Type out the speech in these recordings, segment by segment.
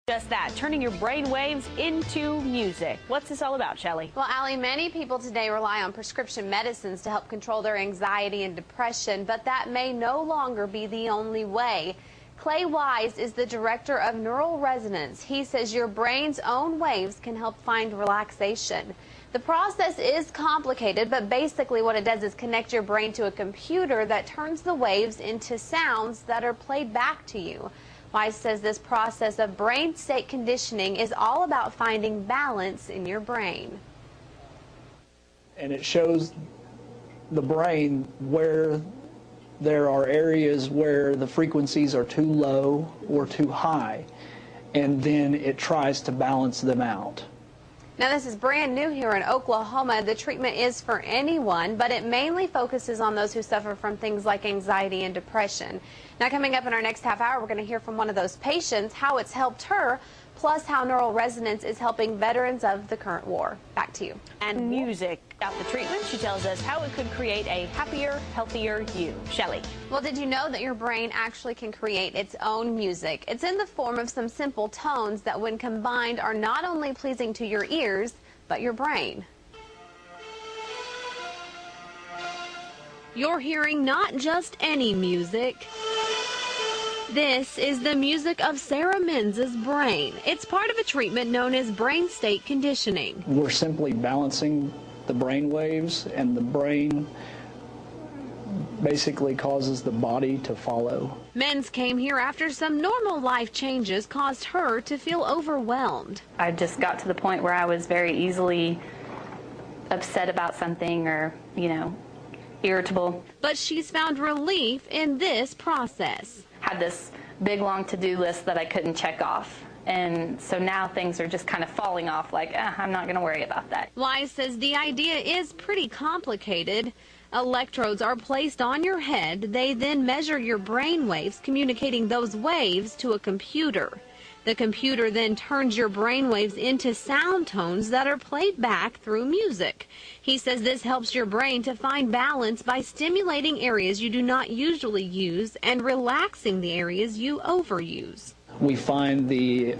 Just that, turning your brain waves into music. What's this all about, Shelley? Well, Allie, many people today rely on prescription medicines to help control their anxiety and depression, but that may no longer be the only way. Clay Wise is the director of Neural Resonance. He says your brain's own waves can help find relaxation. The process is complicated, but basically what it does is connect your brain to a computer that turns the waves into sounds that are played back to you. Wise says this process of brain state conditioning is all about finding balance in your brain. And it shows the brain where there are areas where the frequencies are too low or too high, and then it tries to balance them out. Now, this is brand new here in Oklahoma. The treatment is for anyone, but it mainly focuses on those who suffer from things like anxiety and depression. Now, coming up in our next half hour, we're going to hear from one of those patients, how it's helped her, plus how Neural Resonance is helping veterans of the current war. Back to you. And music. About the treatment, she tells us how it could create a happier, healthier you. Shelley. Well, did you know that your brain actually can create its own music? It's in the form of some simple tones that, when combined, are not only pleasing to your ears, but your brain. You're hearing not just any music. This is the music of Sarah Menza's brain. It's part of a treatment known as brain state conditioning. We're simply balancing the brain waves, and the brain basically causes the body to follow. Menz came here after some normal life changes caused her to feel overwhelmed. I just got to the point where I was very easily upset about something, or, irritable. But she's found relief in this process. Had this big long to-do list that I couldn't check off. And so now things are just kind of falling off, like, I'm not going to worry about that. Wise says the idea is pretty complicated. Electrodes are placed on your head. They then measure your brain waves, communicating those waves to a computer. The computer then turns your brain waves into sound tones that are played back through music. He says this helps your brain to find balance by stimulating areas you do not usually use and relaxing the areas you overuse. We find the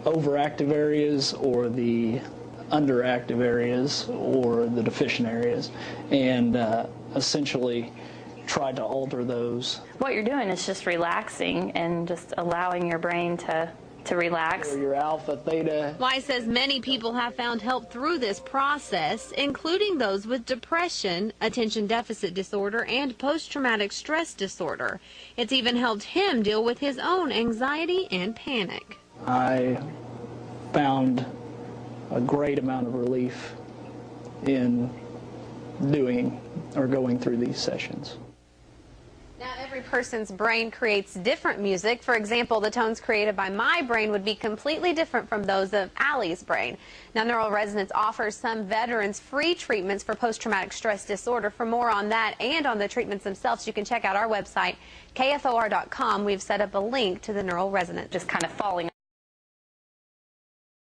overactive areas or the underactive areas or the deficient areas, and essentially try to alter those. What you're doing is just relaxing and just allowing your brain to relax. Your alpha, theta. Wise says many people have found help through this process, including those with depression, attention deficit disorder, and post-traumatic stress disorder. It's even helped him deal with his own anxiety and panic. I found a great amount of relief in doing or going through these sessions. Now, every person's brain creates different music. For example, the tones created by my brain would be completely different from those of Allie's brain. Now, Neural Resonance offers some veterans free treatments for post-traumatic stress disorder. For more on that and on the treatments themselves, you can check out our website, KFOR.com. We've set up a link to the Neural Resonance. Just kind of falling